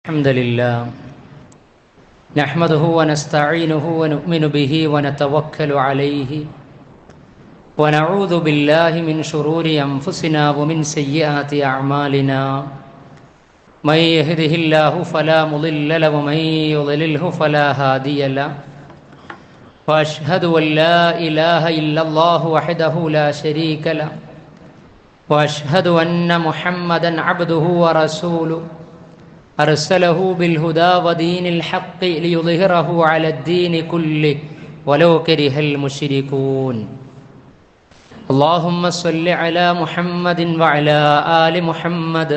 الحمد لله نحمده ونستعينه ونؤمن به ونتوكل عليه ونعوذ بالله من شرور أنفسنا ومن سيئات أعمالنا من يهده الله فلا مضل له ومن يضلله فلا هادي له وأشهد أن لا إله إلا الله وحده لا شريك له وأشهد أن محمدا عبده ورسوله أرسله بالهدى ودين الحق ليظهره على الدين كله ولو كره المشركون اللهم صل على محمد وعلى آل محمد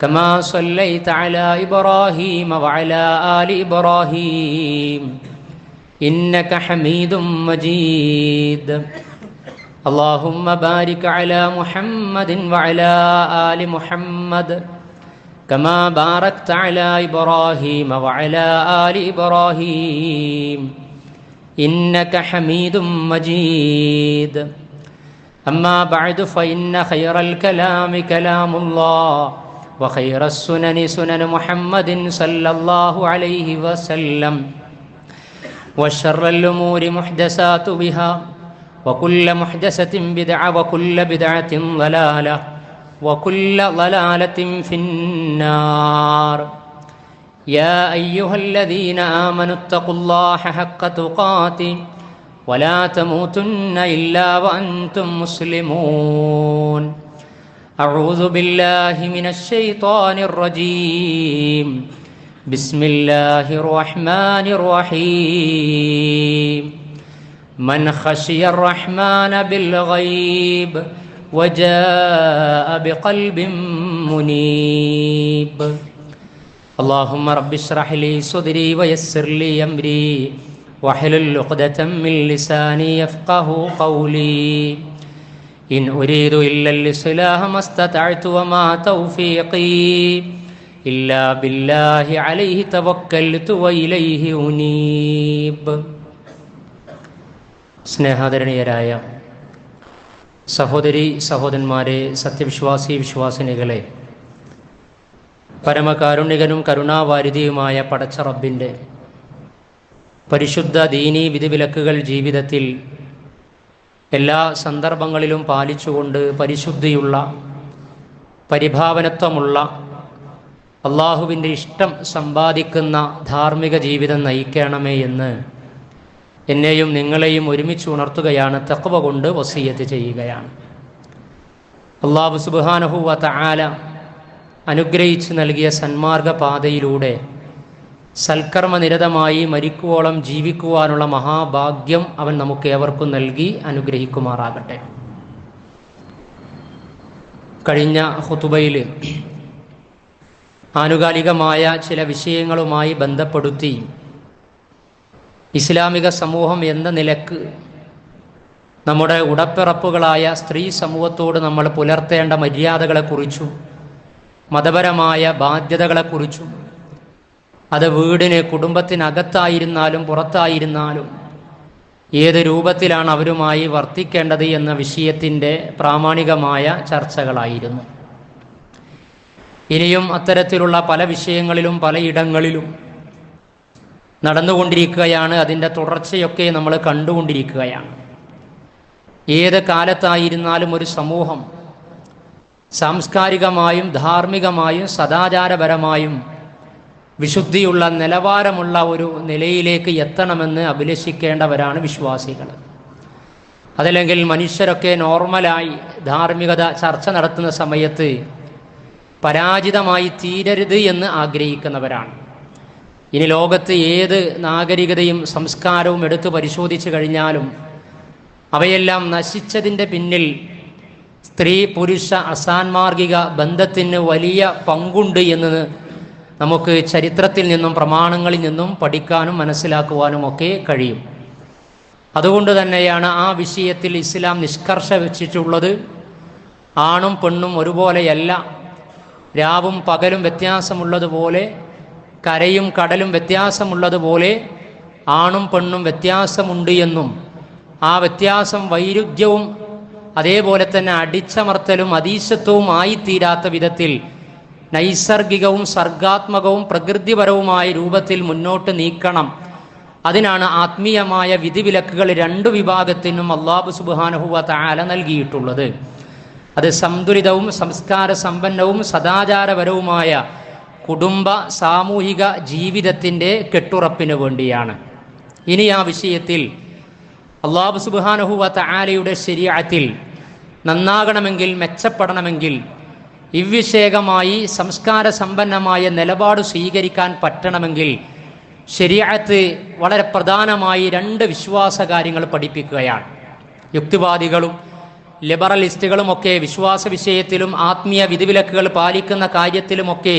كما صليت على إبراهيم وعلى آل إبراهيم إنك حميد مجيد اللهم بارك على محمد وعلى آل محمد كما باركت على إبراهيم وعلى آل إبراهيم إنك حميد مجيد أما بعد فإن خير الكلام كلام الله وخير السنن سنن محمد صلى الله عليه وسلم وشر الأمور محدثاتها وكل محدثة بدعة وكل بدعة ضلالة وكل ضلالة في النار يا أيها الذين آمنوا اتقوا الله حق تقاته ولا تموتن إلا وأنتم مسلمون أعوذ بالله من الشيطان الرجيم بسم الله الرحمن الرحيم من خشي الرحمن بالغيب وجاء بقلب منيب اللهم رب اشرح لي صدري ويسر لي أمري واحلل عقدة من لساني يفقه قولي إن أريد إلا الإصلاح ما استطعت وما توفيقي إلا بالله عليه توكلت وإليه أنيب സ്നേഹാദരണീയരായ സഹോദരി സഹോദരന്മാരെ, സത്യവിശ്വാസി വിശ്വാസിനികളെ, പരമകാരുണികനും കരുണാവാരിധിയുമായ പടച്ച റബ്ബിൻ്റെ പരിശുദ്ധ ദീനീ വിധിവിലക്കുകൾ ജീവിതത്തിൽ എല്ലാ സന്ദർഭങ്ങളിലും പാലിച്ചുകൊണ്ട് പരിശുദ്ധിയുള്ള പരിഭാവനത്വമുള്ള അള്ളാഹുവിൻ്റെ ഇഷ്ടം സമ്പാദിക്കുന്ന ധാർമ്മിക ജീവിതം നയിക്കണമേ എന്ന് എന്നെയും നിങ്ങളെയും ഒരുമിച്ച് ഉണർത്തുകയാണ്, തഖ്വ കൊണ്ട് വസിയ്യത്ത് ചെയ്യുകയാണ്. അല്ലാഹു സുബ്ഹാനഹു വ തആല അനുഗ്രഹിച്ച് നൽകിയ സന്മാർഗ പാതയിലൂടെ സൽക്കർമ്മനിരതമായി മരിക്കുവോളം ജീവിക്കുവാനുള്ള മഹാഭാഗ്യം അവൻ നമുക്ക് ഏവർക്കും നൽകി അനുഗ്രഹിക്കുമാറാകട്ടെ. കഴിഞ്ഞ ഖുതുബയിൽ ആനുകാലികമായ ചില വിഷയങ്ങളുമായി ബന്ധപ്പെടുത്തി ഇസ്ലാമിക സമൂഹം എന്ന നിലക്ക് നമ്മുടെ ഉടപ്പിറപ്പുകളായ സ്ത്രീ സമൂഹത്തോട് നമ്മൾ പുലർത്തേണ്ട മര്യാദകളെക്കുറിച്ചും മതപരമായ ബാധ്യതകളെക്കുറിച്ചും അത് വീടിന് കുടുംബത്തിനകത്തായിരുന്നാലും പുറത്തായിരുന്നാലും ഏത് രൂപത്തിലാണ് അവരുമായി വർത്തിക്കേണ്ടത് എന്ന വിഷയത്തിൻ്റെ പ്രാമാണികമായ ചർച്ചകളായിരുന്നു. ഇനിയും അത്തരത്തിലുള്ള പല വിഷയങ്ങളിലും പലയിടങ്ങളിലും നടന്നുകൊണ്ടിരിക്കുകയാണ്. അതിൻ്റെ തുടർച്ചയൊക്കെ നമ്മൾ കണ്ടുകൊണ്ടിരിക്കുകയാണ്. ഏത് കാലത്തായിരുന്നാലും ഒരു സമൂഹം സാംസ്കാരികമായും ധാർമ്മികമായും സദാചാരപരമായും വിശുദ്ധിയുള്ള നിലവാരമുള്ള ഒരു നിലയിലേക്ക് എത്തണമെന്ന് അഭിലഷിക്കേണ്ടവരാണ് വിശ്വാസികൾ. അതല്ലെങ്കിൽ മനുഷ്യരൊക്കെ നോർമലായി ധാർമ്മികത ചർച്ച നടത്തുന്ന സമയത്ത് പരാജിതമായി തീരരുത് എന്ന് ആഗ്രഹിക്കുന്നവരാണ്. ഇനി ലോകത്ത് ഏത് നാഗരികതയും സംസ്കാരവും എടുത്ത് പരിശോധിച്ചു കഴിഞ്ഞാലും അവയെല്ലാം നശിച്ചതിൻ്റെ പിന്നിൽ സ്ത്രീ പുരുഷ അസാൻമാർഗിക ബന്ധത്തിന് വലിയ പങ്കുണ്ട് എന്ന് നമുക്ക് ചരിത്രത്തിൽ നിന്നും പ്രമാണങ്ങളിൽ നിന്നും പഠിക്കാനും മനസ്സിലാക്കുവാനും ഒക്കെ കഴിയും. അതുകൊണ്ട് തന്നെയാണ് ആ വിഷയത്തിൽ ഇസ്ലാം നിഷ്കർഷ വെച്ചിട്ടുള്ളത്. ആണും പെണ്ണും ഒരുപോലെയല്ല, രാവും പകലും വ്യത്യാസമുള്ളതുപോലെ, കരയും കടലും വ്യത്യാസമുള്ളതുപോലെ ആണും പെണ്ണും വ്യത്യാസമുണ്ട് എന്നും ആ വ്യത്യാസം വൈരുദ്ധ്യവും അതേപോലെ തന്നെ അടിച്ചമർത്തലും അതീശത്വവും ആയിത്തീരാത്ത വിധത്തിൽ നൈസർഗികവും സർഗാത്മകവും പ്രകൃതിപരവുമായ രൂപത്തിൽ മുന്നോട്ട് നീക്കണം. അതിനാണ് ആത്മീയമായ വിധിവിലക്കുകൾ രണ്ടു വിഭാഗത്തിനും അല്ലാഹു സുബ്ഹാനഹു വ തആല നൽകിയിട്ടുള്ളത്. അത് സന്തുലിതവും സംസ്കാര സമ്പന്നവും സദാചാരപരവുമായ കുടുംബ സാമൂഹിക ജീവിതത്തിൻ്റെ കെട്ടുറപ്പിന് വേണ്ടിയാണ്. ഇനി ആ വിഷയത്തിൽ അല്ലാഹു സുബ്ഹാനഹു വ തആലയുടെ ശരീഅത്തിൽ നന്നാകണമെങ്കിൽ, മെച്ചപ്പെടണമെങ്കിൽ, ഇവ്വിഷയകമായി സംസ്കാര സമ്പന്നമായ നിലപാട് സ്വീകരിക്കാൻ പറ്റണമെങ്കിൽ ശരീഅത്ത് വളരെ പ്രധാനമായി രണ്ട് വിശ്വാസ കാര്യങ്ങൾ പഠിപ്പിക്കുകയാണ്. യുക്തിവാദികളും ലിബറലിസ്റ്റുകളുമൊക്കെ വിശ്വാസ വിഷയത്തിലും ആത്മീയ വിധിവിലക്കുകൾ പാലിക്കുന്ന കാര്യത്തിലുമൊക്കെ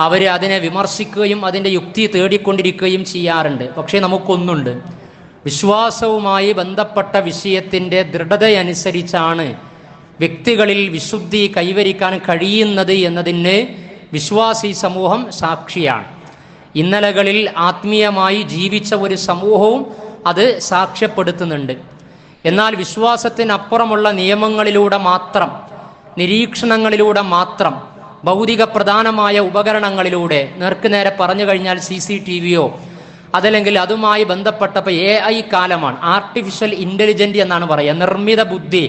അവർ അതിനെ വിമർശിക്കുകയും അതിൻ്റെ യുക്തി തേടിക്കൊണ്ടിരിക്കുകയും ചെയ്യാറുണ്ട്. പക്ഷേ നമുക്കൊന്നുണ്ട്, വിശ്വാസവുമായി ബന്ധപ്പെട്ട വിഷയത്തിൻ്റെ ദൃഢതയനുസരിച്ചാണ് വ്യക്തികളിൽ വിശുദ്ധി കൈവരിക്കാൻ കഴിയുന്നത് എന്നതിന് വിശ്വാസി സമൂഹം സാക്ഷിയാണ്. ഇന്നലകളിൽ ആത്മീയമായി ജീവിച്ച ഒരു സമൂഹവും അത് സാക്ഷ്യപ്പെടുത്തുന്നുണ്ട്. എന്നാൽ വിശ്വാസത്തിനപ്പുറമുള്ള നിയമങ്ങളിലൂടെ മാത്രം, നിരീക്ഷണങ്ങളിലൂടെ മാത്രം, ഭൗതിക പ്രധാനമായ ഉപകരണങ്ങളിലൂടെ, നേർക്കുനേരെ പറഞ്ഞു കഴിഞ്ഞാൽ CCTVയോ അതല്ലെങ്കിൽ അതുമായി ബന്ധപ്പെട്ടപ്പോൾ AI കാലമാണ്, ആർട്ടിഫിഷ്യൽ ഇൻ്റലിജൻ്റ് എന്നാണ് പറയുക. നിർമ്മിത ബുദ്ധി,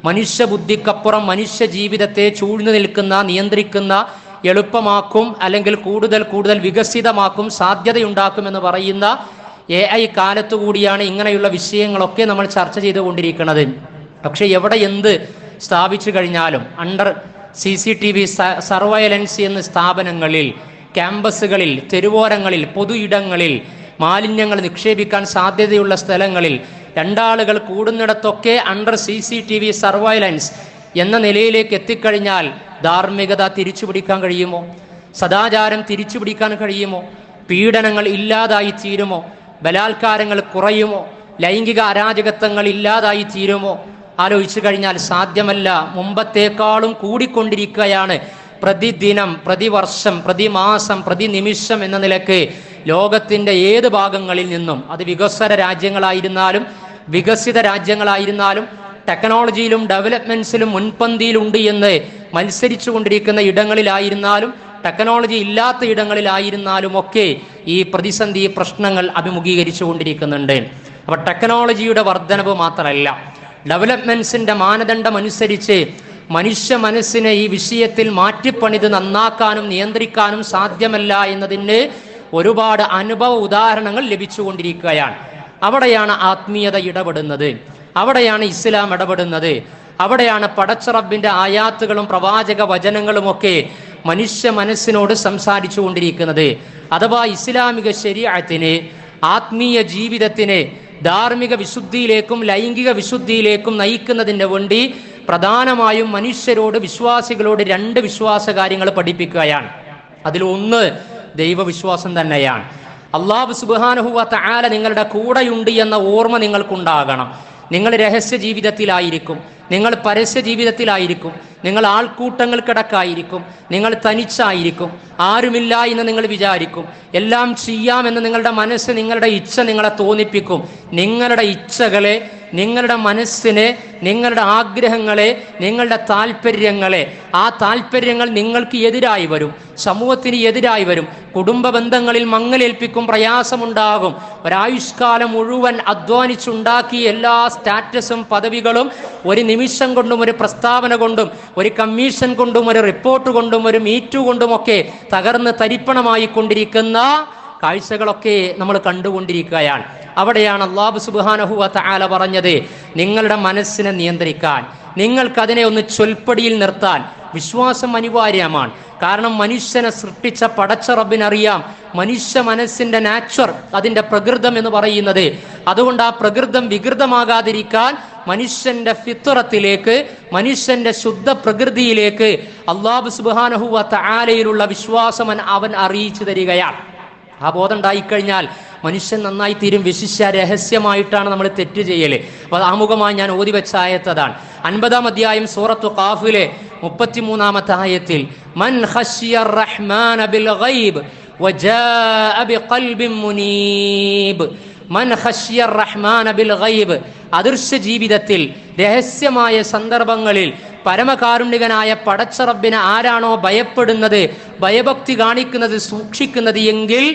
മനുഷ്യ ബുദ്ധിക്കപ്പുറം മനുഷ്യ ജീവിതത്തെ ചൂഴ്ന്നു നിൽക്കുന്ന, നിയന്ത്രിക്കുന്ന, എളുപ്പമാക്കും അല്ലെങ്കിൽ കൂടുതൽ വികസിതമാക്കും, സാധ്യതയുണ്ടാക്കും എന്ന് പറയുന്ന AI കാലത്തുകൂടിയാണ് ഇങ്ങനെയുള്ള വിഷയങ്ങളൊക്കെ നമ്മൾ ചർച്ച ചെയ്തുകൊണ്ടിരിക്കുന്നത്. പക്ഷേ എവിടെ എന്ത് സ്ഥാപിച്ചു കഴിഞ്ഞാലും അണ്ടർ CCTV സർവൈലൻസ് എന്ന സ്ഥാപനങ്ങളിൽ, ക്യാമ്പസുകളിൽ, തെരുവോരങ്ങളിൽ, പൊതു ഇടങ്ങളിൽ, മാലിന്യങ്ങൾ നിക്ഷേപിക്കാൻ സാധ്യതയുള്ള സ്ഥലങ്ങളിൽ, രണ്ടാളുകൾ കൂടുന്നിടത്തൊക്കെ അണ്ടർ CCTV സർവൈലൻസ് എന്ന നിലയിലേക്ക് എത്തിക്കഴിഞ്ഞാൽ ധാർമ്മികത തിരിച്ചുപിടിക്കാൻ കഴിയുമോ? സദാചാരം തിരിച്ചുപിടിക്കാൻ കഴിയുമോ? പീഡനങ്ങൾ ഇല്ലാതായി തീരുമോ? ബലാത്കാരങ്ങൾ കുറയുമോ? ലൈംഗിക അരാജകത്വങ്ങൾ ഇല്ലാതായി തീരുമോ? ആലോചിച്ചു കഴിഞ്ഞാൽ സാധ്യമല്ല. മുമ്പത്തേക്കാളും കൂടിക്കൊണ്ടിരിക്കുകയാണ് പ്രതിദിനം, പ്രതിവർഷം, പ്രതിമാസം, പ്രതിനിമിഷം എന്ന നിലക്ക് ലോകത്തിൻ്റെ ഏത് ഭാഗങ്ങളിൽ നിന്നും, അത് വികസ്വര രാജ്യങ്ങളായിരുന്നാലും വികസിത രാജ്യങ്ങളായിരുന്നാലും ടെക്നോളജിയിലും ഡെവലപ്മെൻറ്റ്സിലും മുൻപന്തിയിലുണ്ട് എന്ന് മത്സരിച്ചു കൊണ്ടിരിക്കുന്ന ഇടങ്ങളിലായിരുന്നാലും ടെക്നോളജി ഇല്ലാത്ത ഇടങ്ങളിലായിരുന്നാലും ഒക്കെ ഈ പ്രതിസന്ധി പ്രശ്നങ്ങൾ അഭിമുഖീകരിച്ചു കൊണ്ടിരിക്കുന്നുണ്ട്. അപ്പോൾ ടെക്നോളജിയുടെ വർധനവ് മാത്രമല്ല, ഡെവലപ്മെൻറ്റ്സിൻ്റെ മാനദണ്ഡം അനുസരിച്ച് മനുഷ്യ മനസ്സിനെ ഈ വിഷയത്തിൽ മാറ്റിപ്പണിത് നന്നാക്കാനും നിയന്ത്രിക്കാനും സാധ്യമല്ല എന്നതിന് ഒരുപാട് അനുഭവ ഉദാഹരണങ്ങൾ ലഭിച്ചുകൊണ്ടിരിക്കുകയാണ്. അവിടെയാണ് ആത്മീയത ഇടപെടുന്നത്, അവിടെയാണ് ഇസ്ലാം ഇടപെടുന്നത്, അവിടെയാണ് പടച്ച റബ്ബിൻ്റെ ആയാത്തുകളും പ്രവാചക വചനങ്ങളുമൊക്കെ മനുഷ്യ മനസ്സിനോട് സംസാരിച്ചു കൊണ്ടിരിക്കുന്നത്. അഥവാ ഇസ്ലാമിക ശരീഅത്തിന് ആത്മീയ ജീവിതത്തിന് ധാർമ്മിക വിശുദ്ധിയിലേക്കും ലൈംഗിക വിശുദ്ധിയിലേക്കും നയിക്കുന്നതിന് വേണ്ടി പ്രധാനമായും മനുഷ്യരോട്, വിശ്വാസികളോട് രണ്ട് വിശ്വാസ കാര്യങ്ങൾ പഠിപ്പിക്കുകയാണ്. അതിലൊന്ന് ദൈവവിശ്വാസം തന്നെയാണ്. അല്ലാഹു സുബ്ഹാനഹു വ തആല നിങ്ങളുടെ കൂടെയുണ്ട് എന്ന ഓർമ്മ നിങ്ങൾക്കുണ്ടാകണം. നിങ്ങൾ രഹസ്യ ജീവിതത്തിലായിരിക്കും, നിങ്ങൾ പരസ്യ ജീവിതത്തിലായിരിക്കും, നിങ്ങൾ ആൾക്കൂട്ടങ്ങൾക്കിടക്കായിരിക്കും, നിങ്ങൾ തനിച്ചായിരിക്കും, ആരുമില്ല എന്ന് നിങ്ങൾ വിചാരിക്കും, എല്ലാം ചെയ്യാമെന്ന് നിങ്ങളുടെ മനസ്സ്, നിങ്ങളുടെ ഇച്ഛ നിങ്ങളെ തോന്നിപ്പിക്കും. നിങ്ങളുടെ ഇച്ഛകളെ, നിങ്ങളുടെ മനസ്സിനെ, നിങ്ങളുടെ ആഗ്രഹങ്ങളെ, നിങ്ങളുടെ താല്പര്യങ്ങളെ, ആ താല്പര്യങ്ങൾ നിങ്ങൾക്ക് എതിരായി വരും, സമൂഹത്തിന് എതിരായി വരും, കുടുംബ ബന്ധങ്ങളിൽ മങ്ങലേൽപ്പിക്കും, പ്രയാസമുണ്ടാകും. ഒരായുഷ്കാലം മുഴുവൻ അധ്വാനിച്ചുണ്ടാക്കിയ എല്ലാ സ്റ്റാറ്റസും പദവികളും ഒരു നിമിഷം കൊണ്ടും, ഒരു പ്രസ്താവന കൊണ്ടും, ഒരു കമ്മീഷൻ കൊണ്ടും, ഒരു റിപ്പോർട്ട് കൊണ്ടും, ഒരു മീറ്റു കൊണ്ടുമൊക്കെ തകർന്ന് തരിപ്പണമായി കൊണ്ടിരിക്കുന്ന കാഴ്ചകളൊക്കെ നമ്മൾ കണ്ടുകൊണ്ടിരിക്കുകയാണ്. അവിടെയാണ് അല്ലാഹു സുബ്ഹാനഹു വ തആല പറഞ്ഞത്, നിങ്ങളുടെ മനസ്സിനെ നിയന്ത്രിക്കാൻ, നിങ്ങൾക്കതിനെ ഒന്ന് ചൊൽപ്പടിയിൽ നിർത്താൻ വിശ്വാസം അനിവാര്യമാണ്. കാരണം മനുഷ്യനെ സൃഷ്ടിച്ച പടച്ച റബ്ബിനറിയാം മനുഷ്യ മനസ്സിന്റെ നാച്ചർ, അതിൻ്റെ പ്രകൃതം എന്ന് പറയുന്നത്. അതുകൊണ്ട് ആ പ്രകൃതം വികൃതമാകാതിരിക്കാൻ മനുഷ്യന്റെ ഫിത്രത്തിലേക്ക്, മനുഷ്യന്റെ ശുദ്ധ പ്രകൃതിയിലേക്ക് അല്ലാഹു സുബ്ഹാനഹു വ തആലയിലുള്ള വിശ്വാസം അവൻ അറിയിച്ചു തരികയാണ്. ആ ബോധം ഉണ്ടായിക്കഴിഞ്ഞാൽ മനുഷ്യൻ നന്നായി തീരും. വിശിഷ്യ രഹസ്യമായിട്ടാണ് നമ്മൾ തെറ്റ് ചെയ്യല്. അപ്പോൾ ആമുഖമായി ഞാൻ ഓതി വെച്ച ആയത്തതാണ് 50-ാം അധ്യായം സൂറത്തു ഖാഫിലെ 33-ാമത്തെ ആയത്തിൽ, മൻ ഖശിയർ റഹ്മാന ബിൽ ഗൈബ് വജാഅ ബിഖൽബിൻ മുനീബ്. മൻ ഖശിയർ റഹ്മാന ബിൽ ഗൈബ്, അദൃശ്യ ജീവിതത്തിൽ രഹസ്യമായ സന്ദർഭങ്ങളിൽ പരമകാരുണികനായ പടച്ച റബ്ബിനെ ആരാണോ ഭയപ്പെടുന്നത്, ഭയഭക്തി കാണിക്കുന്നത്, സൂക്ഷിക്കുന്നത് എങ്കിൽ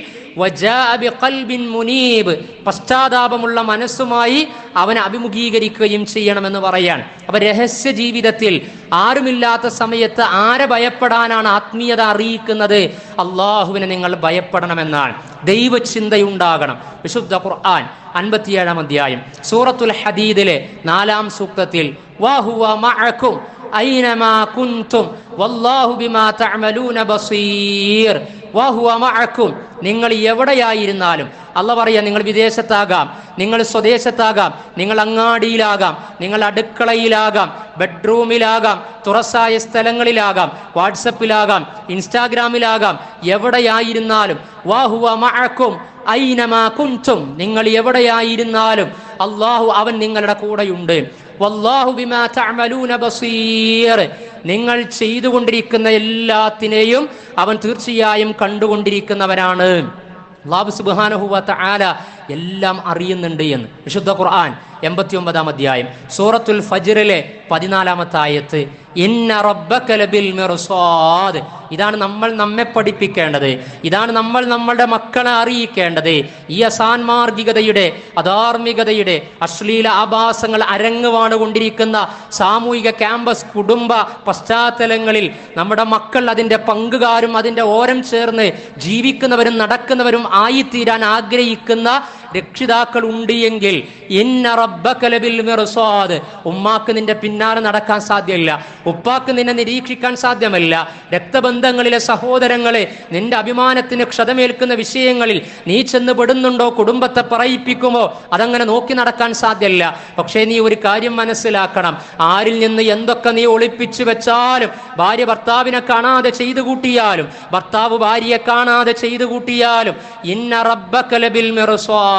മുനീബ്, പശ്ചാത്താപമുള്ള മനസ്സുമായി അവനെ അഭിമുഖീകരിക്കുകയും ചെയ്യണമെന്ന് പറയാൻ. അപ്പൊ രഹസ്യ ജീവിതത്തിൽ ആരുമില്ലാത്ത സമയത്ത് ആരെ ഭയപ്പെടാനാണ് ആത്മീയത അറിയിക്കുന്നത്? അള്ളാഹുവിനെ നിങ്ങൾ ഭയപ്പെടണമെന്നാണ്. ദൈവചിന്തയുണ്ടാകണം. വിശുദ്ധ ഖുർആൻ 57-ാം അധ്യായം സൂറത്തുൽ ഹദീദിലെ 4-ാം സൂക്തത്തിൽ വഹുവ മഅകും ഐനമാ കുൻതും വല്ലാഹു ബിമാ തഅമലൂന ബസീർ. വഹുവ മഅകും, നിങ്ങൾ എവിടെയായിരുന്നാലും. അല്ല പറയാ, നിങ്ങൾ വിദേശത്താകാം, നിങ്ങൾ സ്വദേശത്താകാം, നിങ്ങൾ അങ്ങാടിയിലാകാം, നിങ്ങൾ അടുക്കളയിലാകാം, ബെഡ്റൂമിലാകാം, തുറസായ സ്ഥലങ്ങളിലാകാം, വാട്സപ്പിലാകാം, ഇൻസ്റ്റാഗ്രാമിലാകാം, എവിടെയായിരുന്നാലും വഹുവ മഅകും ഐനമാ കുൻതും, നിങ്ങൾ എവിടെയായിരുന്നാലും അല്ലാഹു അവൻ നിങ്ങളുടെ കൂടെയുണ്ട്. വല്ലാഹു ബിമാ തഅമലൂന ബസീർ, നിങ്ങൾ ചെയ്തുകൊണ്ടിരിക്കുന്ന എല്ലാത്തിനെയും അവൻ തീർച്ചയായും കണ്ടുകൊണ്ടിരിക്കുന്നവനാണ്. അല്ലാഹു സുബ്ഹാനഹു വ തആല എല്ലാം അറിയുന്നുണ്ട് എന്ന് വിശുദ്ധ ഖുർആൻ 89-ാം അധ്യായം സൂറത്തുൽ ഫജ്റിലെ 14-ാമത്തെ ആയത്ത്, ഇന്ന റബ്ബക ലബിൽ മിർസാദ്. ഇതാണ് നമ്മൾ നമ്മെ പഠിപ്പിക്കേണ്ടത്, ഇതാണ് നമ്മൾ നമ്മളുടെ മക്കളെ അറിയിക്കേണ്ടത്. ഈ അസാൻമാർഗികതയുടെ, അധാർമികതയുടെ, അശ്ലീല ആഭാസങ്ങൾ അരങ്ങുവാണുകൊണ്ടിരിക്കുന്ന സാമൂഹിക ക്യാമ്പസ്, കുടുംബ പശ്ചാത്തലങ്ങളിൽ നമ്മുടെ മക്കൾ അതിൻ്റെ പങ്കുകാരും അതിൻ്റെ ഓരം ചേർന്ന് ജീവിക്കുന്നവരും നടക്കുന്നവരും ആയിത്തീരാൻ ആഗ്രഹിക്കുന്ന രക്ഷിതാക്കൾ ഉണ്ട് എങ്കിൽ ഇന്ന റബ്ബക ലബിൽ മിർസാദ്, ഉമ്മാക്ക് നിന്റെ പിന്നാലെ നടക്കാൻ സാധ്യമല്ല, ഉപ്പാക്ക് നിന്നെ നിരീക്ഷിക്കാൻ സാധ്യമല്ല, രക്തബന്ധങ്ങളിലെ സഹോദരങ്ങളെ നിന്റെ അഭിമാനത്തിന് ക്ഷതമേൽക്കുന്ന വിഷയങ്ങളിൽ നീ ചെന്ന് പെടുന്നുണ്ടോ, കുടുംബത്തെ പറയിപ്പിക്കുമോ, അതങ്ങനെ നോക്കി നടക്കാൻ സാധ്യമല്ല. പക്ഷേ നീ ഒരു കാര്യം മനസ്സിലാക്കണം, ആരിൽ നിന്ന് എന്തൊക്കെ നീ ഒളിപ്പിച്ചു വെച്ചാലും, ഭാര്യ ഭർത്താവിനെ കാണാതെ ചെയ്തു കൂട്ടിയാലും, ഭർത്താവ് ഭാര്യയെ കാണാതെ ചെയ്തു കൂട്ടിയാലും, ഇന്ന റബ്ബക ലബിൽ മിർസാദ്,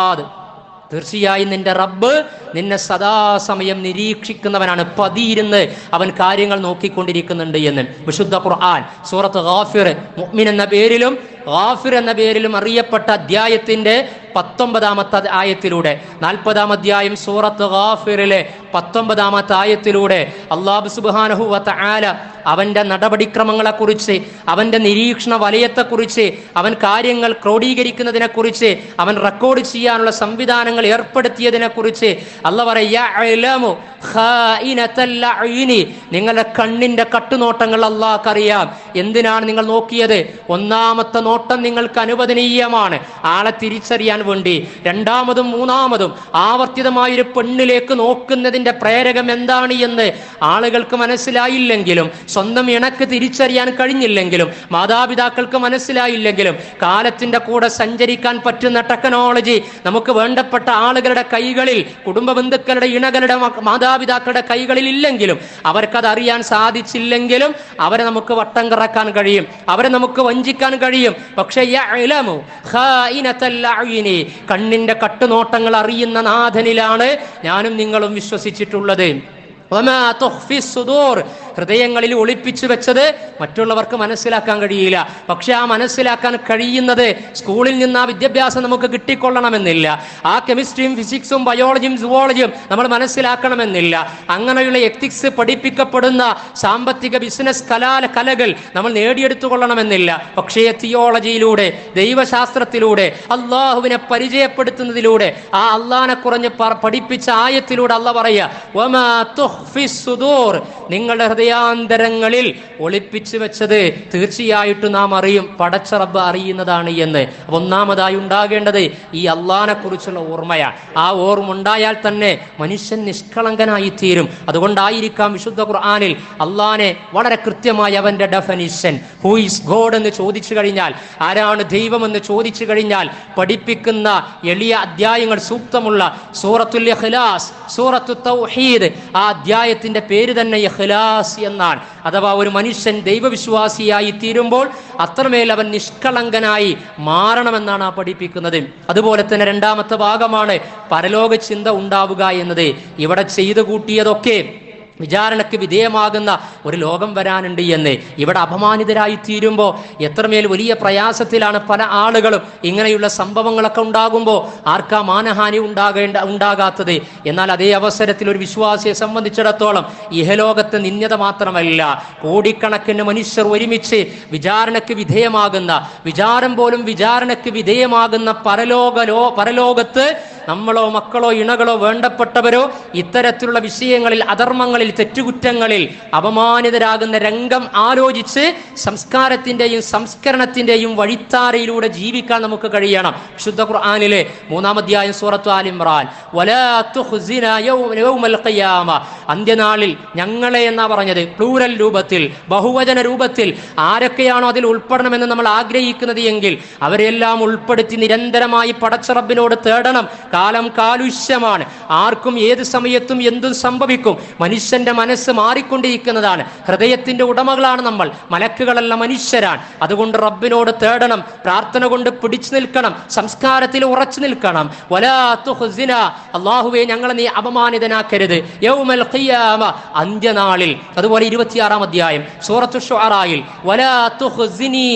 തീർച്ചയായും നിന്റെ റബ്ബ് നിന്നെ സദാസമയം നിരീക്ഷിക്കുന്നവനാണ്, പതിയിരുന്ന് അവൻ കാര്യങ്ങൾ നോക്കിക്കൊണ്ടിരിക്കുന്നുണ്ട് എന്ന് വിശുദ്ധ ഖുർആൻ സൂറത്ത് ഗാഫിർ, മുഅ്മിൻ എന്ന പേരിലും ഗാഫിർ എന്ന പേരിലും അറിയപ്പെട്ട അധ്യായത്തിന്റെ 19-ാമത്തെ ആയത്തിലൂടെ, 40-ാം അധ്യായം സൂറത്ത് ഗാഫിറിലെ 19-ാമത്തെ ആയത്തിലൂടെ അല്ലാഹു സുബ്ഹാനഹു വ തആല അവന്റെ നടപടിക്രമങ്ങളെക്കുറിച്ച്, അവന്റെ നിരീക്ഷണ വലയത്തെക്കുറിച്ച്, അവൻ കാര്യങ്ങൾ ക്രോഡീകരിക്കുന്നതിനെക്കുറിച്ച്, അവൻ റെക്കോർഡ് ചെയ്യാനുള്ള സംവിധാനങ്ങൾ ഏർപ്പെടുത്തിയതിനെക്കുറിച്ച് അല്ലാഹു പറയാ, യഅലമു ഖായിനത്തൽ അയ്നി, നിങ്ങളുടെ കണ്ണിന്റെ കട്ടുനോട്ടങ്ങൾ അല്ലാഹുക്കറിയാം. എന്തിനാണ് നിങ്ങൾ നോക്കിയത്? ഒന്നാമത്തെ നോട്ടം നിങ്ങൾക്ക് അനുവദനീയമാണ്, ആളെ തിരിച്ചറിയാൻ വേണ്ടി. രണ്ടാമതും മൂന്നാമതും ആവർത്തിതമായൊരു പെണ്ണിലേക്ക് നോക്കുന്നതിന്റെ പ്രേരകം എന്താണ് എന്ന് ആളുകൾക്ക് മനസ്സിലായില്ലെങ്കിലും, സ്വന്തം ഇണക്ക് തിരിച്ചറിയാൻ കഴിഞ്ഞില്ലെങ്കിലും, മാതാപിതാക്കൾക്ക് മനസ്സിലായില്ലെങ്കിലും, കാലത്തിന്റെ കൂടെ സഞ്ചരിക്കാൻ പറ്റുന്ന ടെക്നോളജി നമുക്ക് വേണ്ടപ്പെട്ട ആളുകളുടെ കൈകളിൽ, കുടുംബ ബന്ധുക്കളുടെ, ഇണകളുടെ, മാതാപിതാക്കളുടെ കൈകളിൽ ഇല്ലെങ്കിലും, അവർക്കത് അറിയാൻ സാധിച്ചില്ലെങ്കിലും അവരെ നമുക്ക് വട്ടം കറക്കാൻ കഴിയും, അവരെ നമുക്ക് വഞ്ചിക്കാൻ കഴിയും. പക്ഷേ യഅലമു ഖായിനത്തൽ അയ്നി, കണ്ണിന്റെ കട്ടുനോട്ടങ്ങൾ അറിയുന്ന നാഥനിലാണ് ഞാനും നിങ്ങളും വിശ്വസിച്ചിട്ടുള്ളത്. വമാ തുഖ്ഫി സുദൂർ, ഹൃദയങ്ങളിൽ ഒളിപ്പിച്ചു വെച്ചത് മറ്റുള്ളവർക്ക് മനസ്സിലാക്കാൻ കഴിയില്ല. പക്ഷെ ആ മനസ്സിലാക്കാൻ കഴിയുന്നത് സ്കൂളിൽ നിന്ന് ആ വിദ്യാഭ്യാസം നമുക്ക് കിട്ടിക്കൊള്ളണമെന്നില്ല. ആ കെമിസ്ട്രിയും ഫിസിക്സും ബയോളജിയും സുവോളജിയും നമ്മൾ മനസ്സിലാക്കണമെന്നില്ല. അങ്ങനെയുള്ള എത്തിക്സ് പഠിപ്പിക്കപ്പെടുന്ന സാമ്പത്തിക ബിസിനസ് കലകൾ നമ്മൾ നേടിയെടുത്തുകൊള്ളണമെന്നില്ല. പക്ഷേ തിയോളജിയിലൂടെ, ദൈവശാസ്ത്രത്തിലൂടെ, അള്ളാഹുവിനെ പരിചയപ്പെടുത്തുന്നതിലൂടെ, ആ അള്ളാഹിനെ കുറഞ്ഞ് പഠിപ്പിച്ച ആയത്തിലൂടെ അള്ളാഹ് പറയുക, വമാ തുഖ്ഫി സുദൂർ, നിങ്ങളുടെ ഹൃദയാന്തരങ്ങളിൽ ഒളിപ്പിച്ചു വെച്ചത് തീർച്ചയായിട്ടും നാം അറിയും, പടച്ച റബ്ബ് അറിയുന്നതാണ് എന്ന്. ഒന്നാമതായി ഉണ്ടാകേണ്ടത് ഈ അള്ളാഹിനെ കുറിച്ചുള്ള ഓർമ്മയാണ്. ആ ഓർമ്മ ഉണ്ടായാൽ തന്നെ മനുഷ്യൻ നിഷ്കളങ്കനായി തീരും. അതുകൊണ്ടായിരിക്കാം വിശുദ്ധ ഖുർആനിൽ അള്ളാഹിനെ വളരെ കൃത്യമായി അവന്റെ ഡെഫിനിഷൻ, ഹൂ ഈസ് ഗോഡ് എന്ന് ചോദിച്ചു കഴിഞ്ഞാൽ, ആരാണ് ദൈവമെന്ന് ചോദിച്ചു കഴിഞ്ഞാൽ പഠിപ്പിക്കുന്ന എളിയ അധ്യായങ്ങൾ, സൂക്തമുള്ള സൂറത്തുൽ ഇഖ്ലാസ്, സൂറത്തു തൗഹീദ്, ആ അധ്യായത്തിന്റെ പേര് തന്നെ ഇഖ്ലാസ് എന്നാണ്. അഥവാ ഒരു മനുഷ്യൻ ദൈവവിശ്വാസിയായി തീരുമ്പോൾ അത്രമേൽ അവൻ നിഷ്കളങ്കനായി മാറണമെന്നാണ് ആ പഠിപ്പിക്കുന്നത്. അതുപോലെ തന്നെ രണ്ടാമത്തെ ഭാഗമാണ് പരലോക ചിന്ത ഉണ്ടാവുക എന്നത്. ഇവിടെ ചെയ്തു കൂട്ടിയതൊക്കെ വിചാരണയ്ക്ക് വിധേയമാകുന്ന ഒരു ലോകം വരാനുണ്ട് എന്ന്. ഇവിടെ അപമാനിതരായി തീരുമ്പോൾ എത്രമേൽ വലിയ പ്രയാസത്തിലാണ് പല ആളുകളും. ഇങ്ങനെയുള്ള സംഭവങ്ങളൊക്കെ ഉണ്ടാകുമ്പോൾ ആർക്കാ മാനഹാനി ഉണ്ടാകാത്തത്? എന്നാൽ അതേ അവസരത്തിൽ ഒരു വിശ്വാസിയെ സംബന്ധിച്ചിടത്തോളം ഇഹലോകത്ത് നിന്യത മാത്രമല്ല, കോടിക്കണക്കിന് മനുഷ്യർ ഒരുമിച്ച് വിചാരണയ്ക്ക് വിധേയമാകുന്ന, വിചാരം പോലും വിചാരണയ്ക്ക് വിധേയമാകുന്ന പരലോകത്ത് നമ്മളോ മക്കളോ ഇണകളോ വേണ്ടപ്പെട്ടവരോ ഇത്തരത്തിലുള്ള വിഷയങ്ങളിൽ, അധർമ്മങ്ങളിൽ, തെറ്റുകുറ്റങ്ങളിൽ അപമാനിതരാകുന്ന രംഗം ആലോചിച്ച് സംസ്കാരത്തിന്റെയും സംസ്കരണത്തിന്റെയും വഴിത്താരയിലൂടെ ജീവിക്കാൻ നമുക്ക് കഴിയണം. വിശുദ്ധ ഖുർആനിലെ 3-ാം അധ്യായം സൂറത്ത് ആൽ ഇംറാൻ, വലാ തുഖ്സിനാ യൗമൽ ഖിയാമ, അന്ത്യനാളിൽ ഞങ്ങളെ എന്നാ പറഞ്ഞത്, പ്ലൂറൽ രൂപത്തിൽ, ബഹുവചന രൂപത്തിൽ. ആരൊക്കെയാണോ അതിൽ ഉൾപ്പെടണമെന്ന് നമ്മൾ ആഗ്രഹിക്കുന്നത് എങ്കിൽ അവരെല്ലാം ഉൾപ്പെടുത്തി നിരന്തരമായി പടച്ച റബ്ബിനോട് തേടണം. കാലം കാലുഷ്യമാണ്, ആർക്കും ഏത് സമയത്തും എന്തും സംഭവിക്കും. മനുഷ്യന്റെ മനസ്സ് മാറിക്കൊണ്ടിരിക്കുന്നതാണ്. ഹൃദയത്തിന്റെ ഉടമകളാണ് നമ്മൾ, മലക്കുകളല്ല മനുഷ്യരാണ്. അതുകൊണ്ട് റബ്ബിനോട് തേടണം, പ്രാർത്ഥന കൊണ്ട് പിടിച്ചു നിൽക്കണം, സംസ്കാരത്തിൽ ഉറച്ചു നിൽക്കണം. വലാ തുഖ്സിന, അല്ലാഹുവേ ഞങ്ങളെ നീ അപമാനിതനാക്കരുത്. യൗമൽ ഖിയാമ, അന്ത്യനാളിൽ. അതുപോലെ 26-ാം അധ്യായം സൂറത്തു ശുഅറായിൽ, വലാ തുഖ്സിനി,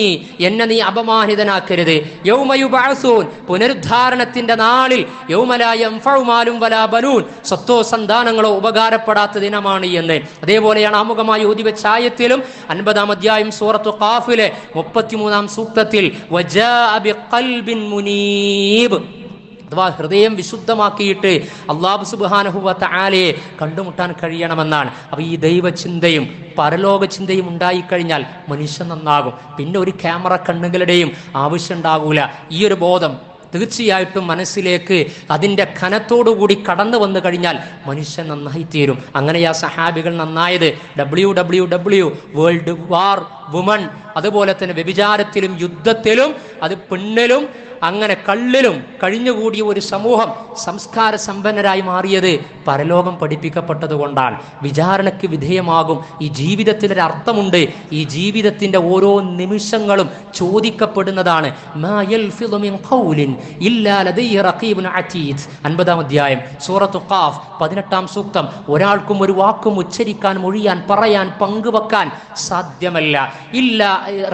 എന്നെ നീ അപമാനിതനാക്കരുത്. യൗമ യുബഅസൂൻ, പുനരുദ്ധാരണത്തിന്റെ നാളിൽ, യൗമ ലാ യൻഫഉ മാലും വലാ ബനൂൻ, സ്വത്തോ സന്താനങ്ങളോ ഉപകാരപ്പെടാത്ത ദിനമാണ് എന്ന്. അതേപോലെയാണ് ആമുഖമായി ഓതി വെച്ച ആയത്തിലും 50-ാം അധ്യായം സൂറത്തു ഖാഫിലെ 33-ാം സൂക്തത്തിൽ, വജാഅ ബിഖൽബിൻ മുനീബ്, അഥവാ ഹൃദയം വിശുദ്ധമാക്കിയിട്ട് അല്ലാഹു സുബ്ഹാനഹു വ തആലയെ കണ്ടുമുട്ടാൻ കഴിയണമെന്നാണ്. അപ്പോൾ ഈ ദൈവചിന്തയും പരലോക ചിന്തയും ഉണ്ടായിക്കഴിഞ്ഞാൽ മനുഷ്യൻ നന്നാകും. പിന്നെ ഒരു ക്യാമറ കണ്ണുകളുടെയും ആവശ്യം ഉണ്ടാകൂല. ഈ ഒരു ബോധം തീർച്ചയായിട്ടും മനസ്സിലേക്ക് അതിൻ്റെ ഖനത്തോടുകൂടി കടന്നു വന്നു കഴിഞ്ഞാൽ മനുഷ്യൻ നന്നായി തീരും. അങ്ങനെയാ സഹാബികൾ നന്നായത്. WWW, വേൾഡ് വാർ വുമൺ, അതുപോലെ തന്നെ വ്യഭിചാരത്തിലും യുദ്ധത്തിലും, അത് പെണ്ണിലും അങ്ങനെ കള്ളിലും കഴിഞ്ഞുകൂടിയ ഒരു സമൂഹം സംസ്കാര സമ്പന്നരായി മാറിയത് പരലോകം പഠിപ്പിക്കപ്പെട്ടത് കൊണ്ടാണ്. വിചാരണയ്ക്ക് വിധേയമാകും. ഈ ജീവിതത്തിനൊരു അർത്ഥമുണ്ട്. ഈ ജീവിതത്തിന്റെ ഓരോ നിമിഷങ്ങളും ചോദിക്കപ്പെടുന്നതാണ്. 50-ാം അധ്യായം സൂറത്തു ഖാഫ് 18-ാം സൂക്തം. ഒരാൾക്കും ഒരു വാക്കും ഉച്ചരിക്കാൻ, മൊഴിയാൻ, പറയാൻ, പങ്കുവെക്കാൻ സാധ്യമല്ല. ഇല്ല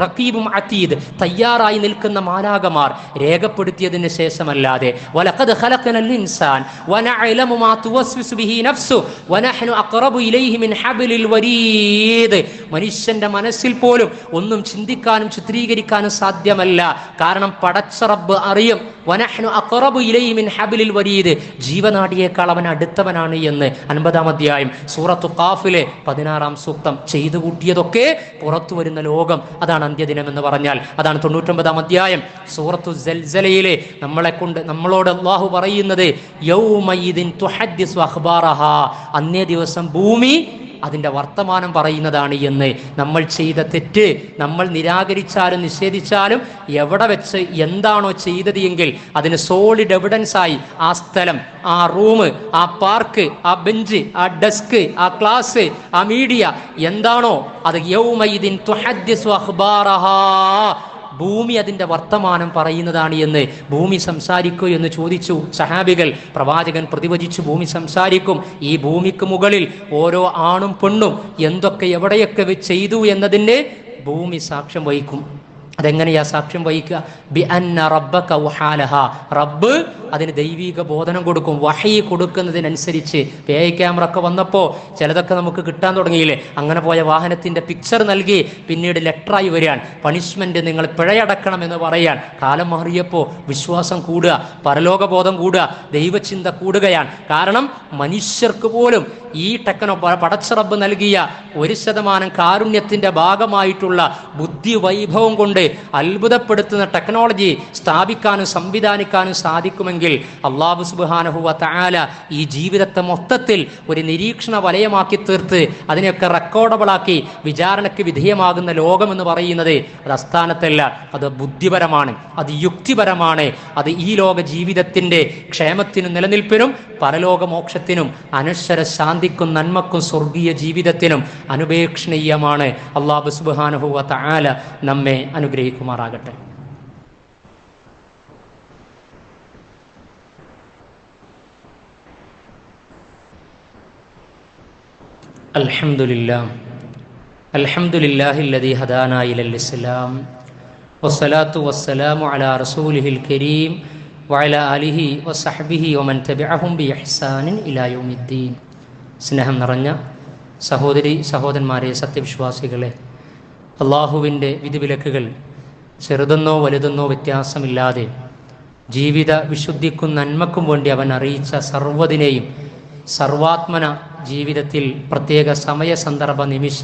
റഖീബും അതീദ്, തയ്യാറായി നിൽക്കുന്ന മാലാകമാർ രേഖപ്പെടുത്തിയതിന് ശേഷമല്ലാതെ. വലഖദ് ഖലഖനൽ ഇൻസാൻ വനഅലമു മാ തുവസ്വിസു ബിഹി നഫ്സു വനഹ്നു അഖറബു ഇലൈഹി മിൻ ഹബ്ലിൽ വരീദ്. മനുഷ്യന്റെ മനസ്സിൽ പോലും ഒന്നും ചിന്തിക്കാനും ചിത്രീകരിക്കാനും സാധ്യമല്ല. കാരണം പടച്ച റബ്ബ് അറിയും. വനഹ്നു അഖറബു ഇലൈഹി മിൻ ഹബ്ലിൽ വരീദ്, ജീവനാടിയേക്കാൾ അവൻ അടുത്തവനാണ് എന്ന് 50-ാം അധ്യായം സൂറത്തു ഖാഫിലെ 16-ാം സൂക്തം. ചെയ്തു കൂട്ടിയതൊക്കെ പുറത്തു വരുന്ന ലോകം, അതാണ് അന്ത്യദിനം എന്ന് പറഞ്ഞാൽ. അതാണ് 99-ാം അധ്യായം സൂറത്തു സൽസലയിലെ നമ്മളോട് അല്ലാഹു പറയുന്നത്, യൗമയിദിൻ തുഹദ്ദിസു അഖ്ബാറഹാ, അന്നേ ദിവസം ഭൂമി അതിൻ്റെ വർത്തമാനം പറയുന്നതാണ് എന്ന്. നമ്മൾ ചെയ്ത തെറ്റ് നമ്മൾ നിരാകരിച്ചാലും നിഷേധിച്ചാലും എവിടെ വെച്ച് എന്താണോ ചെയ്തത് എങ്കിൽ അതിന് സോളിഡ് എവിഡൻസ് ആയി ആ സ്ഥലം, ആ റൂം, ആ പാർക്ക്, ആ ബെഞ്ച്, ആ ഡെസ്ക്, ആ ക്ലാസ്, ആ മീഡിയ എന്താണോ അത് യൗമയിദിൻ തുഹദ്ദിസു അഖ്ബാറഹാ, ഭൂമി അതിൻ്റെ വർത്തമാനം പറയുന്നതാണ് എന്ന്. ഭൂമി സംസാരിക്കൂ എന്ന് ചോദിച്ചു സഹാബികൾ. പ്രവാചകൻ പ്രതിവചിച്ചു, ഭൂമി സംസാരിക്കും. ഈ ഭൂമിക്ക് മുകളിൽ ഓരോ ആണും പെണ്ണും എന്തൊക്കെ എവിടെയൊക്കെ ചെയ്തു എന്നതിന് ഭൂമി സാക്ഷ്യം വഹിക്കും. അതെങ്ങനെയാ സാക്ഷ്യം വഹിക്കുക? ബി അന്ന റബ്ബക വഹാലഹ, റബ്ബ് അതിന് ദൈവിക ബോധനം കൊടുക്കും. വഹി കൊടുക്കുന്നതിനനുസരിച്ച്. AI ക്യാമറ ഒക്കെ വന്നപ്പോൾ ചിലതൊക്കെ നമുക്ക് കിട്ടാൻ തുടങ്ങിയില്ലേ? അങ്ങനെ പോയ വാഹനത്തിന്റെ പിക്ചർ നൽകി പിന്നീട് ലെറ്ററായി വരികയാൻ, പണിഷ്മെന്റ്, നിങ്ങൾ പിഴയടക്കണം എന്ന് പറയാൻ. കാലം മാറിയപ്പോൾ വിശ്വാസം കൂടുക, പരലോകബോധം കൂടുക, ദൈവചിന്ത കൂടുകയാണ്. കാരണം മനുഷ്യർക്ക് പോലും ഈ പടച്ച റബ്ബ് നൽകിയ 1% കാരുണ്യത്തിന്റെ ഭാഗമായിട്ടുള്ള ബുദ്ധി വൈഭവം കൊണ്ട് അത്ഭുതപ്പെടുത്തുന്ന ടെക്നോളജി സ്ഥാപിക്കാനും സംവിധാനിക്കാനും സാധിക്കുമെങ്കിൽ അല്ലാഹു സുബ്ഹാനഹു വ തആല ഈ ജീവിതത്തെ മൊത്തത്തിൽ ഒരു നിരീക്ഷണ വലയമാക്കി തീർത്ത് അതിനെയൊക്കെ റെക്കോർഡബിളാക്കി വിചാരണയ്ക്ക് വിധേയമാകുന്ന ലോകം എന്ന് പറയുന്നത് അത് അസ്ഥാനത്തല്ല, അത് ബുദ്ധിപരമാണ്, അത് യുക്തിപരമാണ്. അത് ഈ ലോക ജീവിതത്തിന്റെ ക്ഷേമത്തിനും നിലനിൽപ്പിനും പരലോകമോക്ഷത്തിനും അനശ്വര ശാന്തിക്കും നന്മക്കും സ്വർഗീയ ജീവിതത്തിനും അനുപേക്ഷണീയമാണ്. അല്ലാഹു സുബ്ഹാനഹു വ തആല നമ്മെ അനുഗ്രഹിക്കുമാറാകട്ടെ. അൽഹംദുലില്ലാഹില്ലദീ ഹദാനാ ഇലൽ ഇസ്ലാം വസ്സലാത്തു വസ്സലാമു അലാ റസൂലിഹിൽ കരീം വഅലാ ആലിഹി വസഹ്ബിഹി വമൻ തബിഅഹും ബിഇഹ്സാനിൻ ഇലാ യൗമിദ്ദീൻ. സ്നേഹം നിറഞ്ഞ സഹോദരി സഹോദരന്മാരെ, സത്യവിശ്വാസികളെ, അള്ളാഹുവിൻ്റെ വിധിവിലക്കുകൾ ചെറുതെന്നോ വലുതെന്നോ വ്യത്യാസമില്ലാതെ ജീവിത വിശുദ്ധിക്കും നന്മക്കും വേണ്ടി അവൻ അറിയിച്ച സർവ്വതിനെയും സർവാത്മന ജീവിതത്തിൽ പ്രത്യേക സമയ സന്ദർഭ നിമിഷ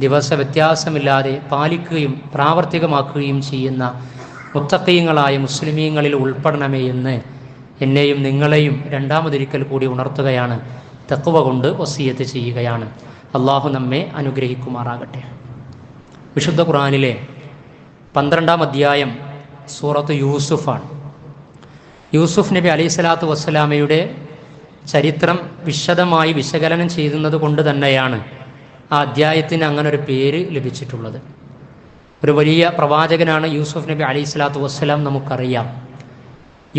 ദിവസ വ്യത്യാസമില്ലാതെ പാലിക്കുകയും പ്രാവർത്തികമാക്കുകയും ചെയ്യുന്ന മുത്തഖീങ്ങളായ മുസ്ലിമീങ്ങളിൽ ഉൾപ്പെടണമേ എന്ന് എന്നെയും നിങ്ങളെയും രണ്ടാമതൊരിക്കൽ കൂടി ഉണർത്തുകയാണ്. തഖ്വ കൊണ്ട് വസിയത്ത് ചെയ്യുകയാണ്. അള്ളാഹു നമ്മെ അനുഗ്രഹിക്കുമാറാകട്ടെ. വിശുദ്ധ ഖുർആനിലെ 12-ാം അധ്യായം സൂറത്ത് യൂസുഫാണ്. യൂസുഫ് നബി അലൈഹി സ്വലാത്തു വസ്സലാമയുടെ ചരിത്രം വിശദമായി വിശകലനം ചെയ്യുന്നത് കൊണ്ട് തന്നെയാണ് ആ അധ്യായത്തിന് അങ്ങനെ ഒരു പേര് ലഭിച്ചിട്ടുള്ളത്. ഒരു വലിയ പ്രവാചകനാണ് യൂസുഫ് നബി അലൈഹി സ്വലാത്തു വസ്സലാം, നമുക്കറിയാം.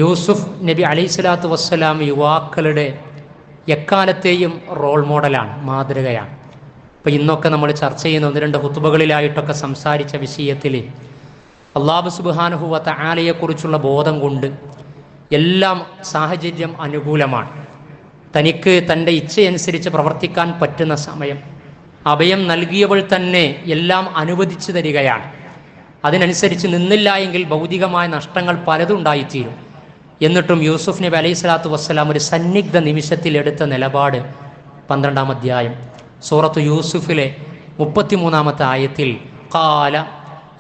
യൂസുഫ് നബി അലൈഹി സ്വലാത്തു വസ്സലാം യുവാക്കളുടെ എക്കാലത്തെയും റോൾ മോഡലാണ്, മാതൃകയാണ്. ഇപ്പോൾ ഇന്നൊക്കെ നമ്മൾ ചർച്ച ചെയ്യുന്ന 1-2 ഹുതുബകളിലായിട്ടൊക്കെ സംസാരിച്ച വിഷയത്തിൽ അല്ലാഹു സുബ്ഹാനഹു വ തആലയെക്കുറിച്ചുള്ള ബോധം കൊണ്ട് എല്ലാം സാഹചര്യം അനുകൂലമാണ്. തനിക്ക് തൻ്റെ ഇച്ഛയനുസരിച്ച് പ്രവർത്തിക്കാൻ പറ്റുന്ന സമയം അഭയം നൽകിയവൾ തന്നെ എല്ലാം അനുവദിച്ചു തരികയാണ്. അതിനനുസരിച്ച് നിന്നില്ല എങ്കിൽ ഭൗതികമായ നഷ്ടങ്ങൾ പലതും ഉണ്ടായിത്തീരും. എന്നിട്ടും യൂസുഫ് നബി അലൈഹി സ്വലാത്തു വസ്സലാം ഒരു സന്നിഗ്ധ നിമിഷത്തിൽ എടുത്ത നിലപാട് 12-ാം അധ്യായം സൂറത്ത് യൂസുഫിലെ 33-ാമത്തെ ആയത്തിൽ ഖാല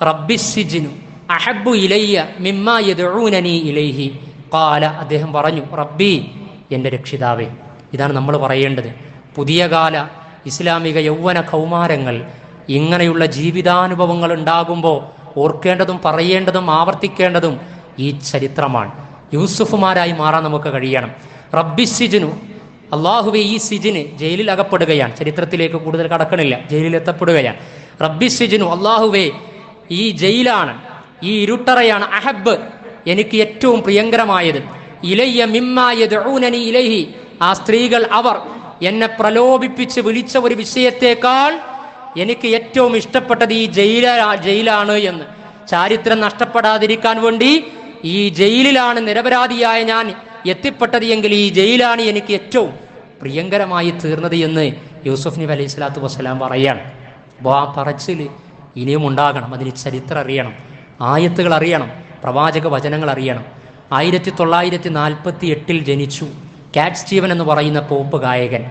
റബ്ബിസ്സിജ്നു അഹബ്ബു ഇലയ്യ മിമ്മാ യദ്ഊനനി ഇലൈഹി. ഖാല, അദ്ദേഹം പറഞ്ഞു, റബ്ബി, എൻ്റെ രക്ഷിതാവേ. ഇതാണ് നമ്മൾ പറയേണ്ടത്. പുതിയ കാല ഇസ്ലാമിക യൗവന കൗമാരങ്ങൾ ഇങ്ങനെയുള്ള ജീവിതാനുഭവങ്ങൾ ഉണ്ടാകുമ്പോൾ ഓർക്കേണ്ടതും പറയേണ്ടതും ആവർത്തിക്കേണ്ടതും ഈ ചരിത്രമാണ്. യൂസുഫുമാരായി മാറാൻ നമുക്ക് കഴിയണം. റബ്ബി സിജ്നു, അള്ളാഹുവെ, ഈ സിജിന് ജയിലിൽ അകപ്പെടുകയാണ്. ചരിത്രത്തിലേക്ക് കൂടുതൽ കടക്കണില്ല, ജയിലിൽ എത്തപ്പെടുകയാണ്. റബ്ബി സിജ്നു, അള്ളാഹുവെ, ഈ ജയിലാണ്, ഈ ഇരുട്ടറയാണ്, അഹബ്, എനിക്ക് ഏറ്റവും പ്രിയങ്കരമായത്, ഇലയ്യ മിമ്മാ യദ്ഊനനി ഇലൈഹി, ആ സ്ത്രീകൾ അവർ എന്നെ പ്രലോഭിപ്പിച്ച് വിളിച്ച ഒരു വിഷയത്തേക്കാൾ എനിക്ക് ഏറ്റവും ഇഷ്ടപ്പെട്ടത് ഈ ജയിലാണ് എന്ന്. ചാരിത്രം നഷ്ടപ്പെടാതിരിക്കാൻ വേണ്ടി ഈ ജയിലിലാണ് നിരപരാധിയായ ഞാൻ എത്തിപ്പെട്ടത് എങ്കിൽ ഈ ജയിലാണ് എനിക്ക് ഏറ്റവും പ്രിയങ്കരമായി തീർന്നത് എന്ന് യൂസുഫ് നബി അലൈഹി സ്വലാത്തു വസ്സലാം പറയാണ്. അപ്പോൾ ആ പറച്ചിൽ ഇനിയും ഉണ്ടാകണം. അതിന് ചരിത്രം അറിയണം, ആയത്തുകൾ അറിയണം, പ്രവാചക വചനങ്ങൾ അറിയണം. 1948 ജനിച്ചു കാറ്റ് സ്റ്റീവൻ എന്ന് പറയുന്ന പോപ്പ് ഗായകൻ.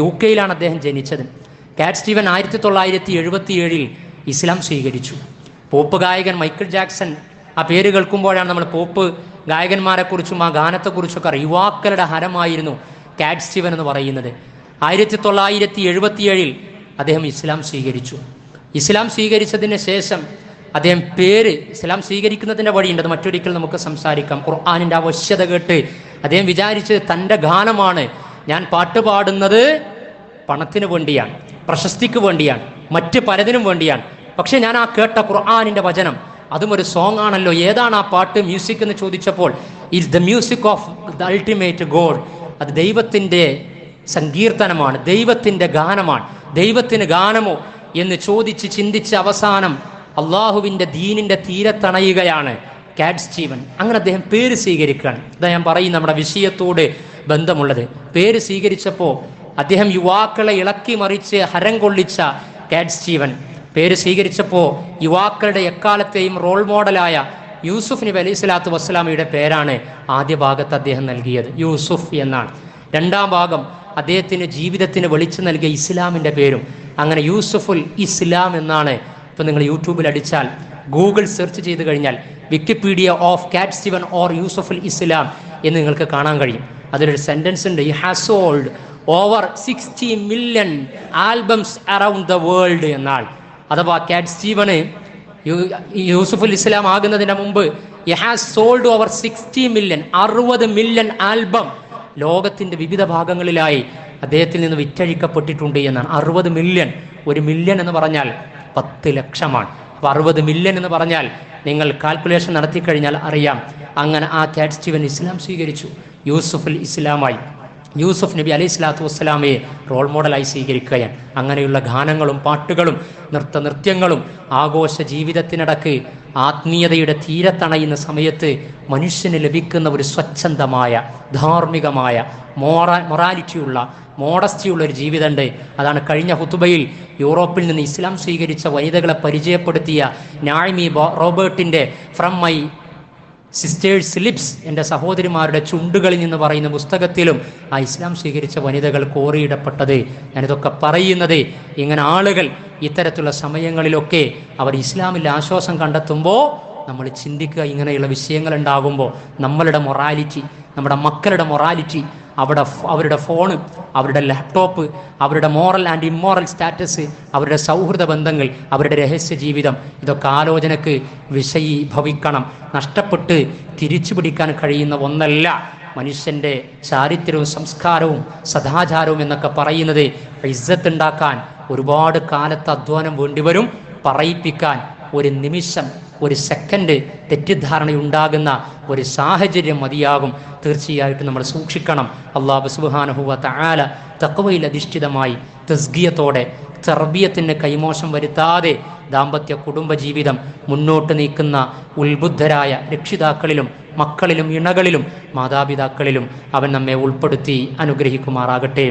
UK അദ്ദേഹം ജനിച്ചത്. കാറ്റ് സ്റ്റീവൻ 1977 ഇസ്ലാം സ്വീകരിച്ചു. പോപ്പ് ഗായകൻ മൈക്കിൾ ജാക്സൺ, ആ പേര് കേൾക്കുമ്പോഴാണ് നമ്മൾ പോപ്പ് ഗായകന്മാരെക്കുറിച്ചും ആ ഗാനത്തെക്കുറിച്ചൊക്കെ അറിയാം. യുവാക്കളുടെ ഹരമായിരുന്നു കാറ്റ് സ്റ്റീവൻ എന്ന് പറയുന്നത്. 1977 അദ്ദേഹം ഇസ്ലാം സ്വീകരിച്ചു. ഇസ്ലാം സ്വീകരിച്ചതിന് ശേഷം അദ്ദേഹം ഇസ്ലാം സ്വീകരിക്കുന്നതിൻ്റെ വഴിയുണ്ട്, അത് മറ്റൊരിക്കൽ നമുക്ക് സംസാരിക്കാം. ഖുർആനിൻ്റെ ആവശ്യത കേട്ട് അദ്ദേഹം വിചാരിച്ചത് തൻ്റെ ഗാനമാണ്, ഞാൻ പാട്ട് പാടുന്നത് പണത്തിന് വേണ്ടിയാണ്, പ്രശസ്തിക്ക് വേണ്ടിയാണ്, മറ്റ് പലതിനും വേണ്ടിയാണ്. പക്ഷെ ഞാൻ ആ കേട്ട ഖുർആനിൻ്റെ വചനം, അതും ഒരു സോങ് ആണല്ലോ, ഏതാണ് ആ പാട്ട്, മ്യൂസിക് എന്ന് ചോദിച്ചപ്പോൾ it's the music of the ultimate God, അത് ദൈവത്തിൻ്റെ സങ്കീർത്തനമാണ്, ദൈവത്തിൻ്റെ ഗാനമാണ്. ദൈവത്തിന് ഗാനമോ എന്ന് ചോദിച്ച് ചിന്തിച്ച് അവസാനം അള്ളാഹുവിൻ്റെ ദീനിൻ്റെ തീരത്തണയുകയാണ് കാറ്റ് സ്റ്റീവൻ. അങ്ങനെ അദ്ദേഹം പേര് സ്വീകരിക്കുകയാണ്. ഇതാ ഞാൻ പറയും നമ്മുടെ വിഷയത്തോട് ബന്ധമുള്ളത്. പേര് സ്വീകരിച്ചപ്പോൾ അദ്ദേഹം യുവാക്കളെ ഇളക്കി മറിച്ച് ഹരം കൊള്ളിച്ച കാറ്റ് സ്റ്റീവൻ പേര് സ്വീകരിച്ചപ്പോൾ യുവാക്കളുടെ എക്കാലത്തെയും റോൾ മോഡലായ യൂസുഫ് നബി അലൈഹി സ്വലാത്തു വസ്സലാമയുടെ പേരാണ് ആദ്യ ഭാഗത്ത് അദ്ദേഹം നൽകിയത്, യൂസുഫ് എന്നാണ്. 2-ാം ഭാഗം അദ്ദേഹത്തിന് ജീവിതത്തിന് വെളിച്ചം നൽകിയ ഇസ്ലാമിൻ്റെ പേരും. അങ്ങനെ യൂസുഫുൽ ഇസ്ലാം എന്നാണ്. ഇപ്പം നിങ്ങൾ യൂട്യൂബിൽ അടിച്ചാൽ, ഗൂഗിൾ സെർച്ച് ചെയ്ത് കഴിഞ്ഞാൽ വിക്കിപീഡിയ ഓഫ് കാറ്റ് സ്റ്റീവൻ ഓർ യൂസുഫുൽ ഇസ്ലാം എന്ന് നിങ്ങൾക്ക് കാണാൻ കഴിയും. അതിലൊരു സെൻറ്റൻസ് ഉണ്ട്, he has sold over 60 million albums around the world എന്നാൽ. അഥവാ കാറ്റ് സ്റ്റീവന് യൂസുഫുൽ ഇസ്ലാം ആകുന്നതിന് മുമ്പ് he has sold over 60 million 60 million album ലോകത്തിൻ്റെ വിവിധ ഭാഗങ്ങളിലായി അദ്ദേഹത്തിൽ നിന്ന് വിറ്റഴിക്കപ്പെട്ടിട്ടുണ്ട് എന്നാണ്. 60 മില്യൺ, 1 മില്യൺ എന്ന് പറഞ്ഞാൽ 10 ലക്ഷമാണ്. അപ്പോൾ 60 മില്യൺ എന്ന് പറഞ്ഞാൽ നിങ്ങൾ കാൽക്കുലേഷൻ നടത്തി കഴിഞ്ഞാൽ അറിയാം. അങ്ങനെ ആ കാറ്റ് സ്റ്റീവൻ ഇസ്ലാം സ്വീകരിച്ചു, യൂസുഫുൽ ഇസ്ലാമായി. യൂസുഫ് നബി അലൈഹി സ്വലാത്തു വസ്സലാമയെ റോൾ മോഡലായി സ്വീകരിക്കുകയാണ്. അങ്ങനെയുള്ള ഗാനങ്ങളും പാട്ടുകളും നൃത്യങ്ങളും ആഘോഷ ജീവിതത്തിനിടക്ക് ആത്മീയതയുടെ തീരത്തണയുന്ന സമയത്ത് മനുഷ്യന് ലഭിക്കുന്ന ഒരു സ്വച്ഛന്തമായ ധാർമ്മികമായ മൊറാലിറ്റിയുള്ള മോഡസ്റ്റിയുള്ള ഒരു ജീവിതമുണ്ട്. അതാണ് കഴിഞ്ഞ ഹുതുബയിൽ യൂറോപ്പിൽ നിന്ന് ഇസ്ലാം സ്വീകരിച്ച വനിതകളെ പരിചയപ്പെടുത്തിയ നാഴ്മി റോബർട്ടിൻ്റെ ഫ്രം മൈ സിസ്റ്റേഴ്സ് ലിപ്സ്, എൻ്റെ സഹോദരിമാരുടെ ചുണ്ടുകളിൽ നിന്ന് പറയുന്ന പുസ്തകത്തിലും ആ ഇസ്ലാം സ്വീകരിച്ച വനിതകൾ കോറിയിടപ്പെട്ടത്. ഞാനിതൊക്കെ പറയുന്നത് ഇങ്ങനെ ആളുകൾ ഇത്തരത്തിലുള്ള സമയങ്ങളിലൊക്കെ അവർ ഇസ്ലാമിൽ ആശ്വാസം കണ്ടെത്തുമ്പോൾ നമ്മൾ ചിന്തിക്കുക, ഇങ്ങനെയുള്ള വിഷയങ്ങൾ ഉണ്ടാകുമ്പോൾ നമ്മളുടെ മൊറാലിറ്റി, നമ്മുടെ മക്കളുടെ മൊറാലിറ്റി, അവരുടെ ഫോണ്, അവരുടെ ലാപ്ടോപ്പ്, അവരുടെ മോറൽ ആൻഡ് ഇമ്മോറൽ സ്റ്റാറ്റസ്, അവരുടെ സൗഹൃദ ബന്ധങ്ങൾ, അവരുടെ രഹസ്യ ജീവിതം, ഇതൊക്കെ ആലോചനക്ക് വിഷയീഭവിക്കണം. നഷ്ടപ്പെട്ട് തിരിച്ചു പിടിക്കാൻ കഴിയുന്ന ഒന്നല്ല മനുഷ്യൻ്റെ ചാരിത്രവും സംസ്കാരവും സദാചാരവും എന്നൊക്കെ പറയുന്നത്. ഇസ്സത്ത് ഉണ്ടാക്കാൻ ഒരുപാട് കാലത്ത് അധ്വാനം വേണ്ടിവരും. പറയിപ്പിക്കാൻ ഒരു നിമിഷം, ഒരു സെക്കൻഡ് തെറ്റിദ്ധാരണയുണ്ടാകുന്ന ഒരു സാഹചര്യം മതിയാകും. തീർച്ചയായിട്ടും നമ്മൾ സൂക്ഷിക്കണം. അല്ലാഹു സുബ്ഹാനഹു വ തആല തഖ്വയിൽ അധിഷ്ഠിതമായി തസ്കിയത്തോടെ തർബിയത്തിന് കൈമോശം വരുത്താതെ ദാമ്പത്യ കുടുംബജീവിതം മുന്നോട്ട് നീക്കുന്ന ഉത്ബുദ്ധരായ രക്ഷിതാക്കളിലും മക്കളിലും ഇണകളിലും മാതാപിതാക്കളിലും അവൻ നമ്മെ ഉൾപ്പെടുത്തി അനുഗ്രഹിക്കുമാറാകട്ടെ.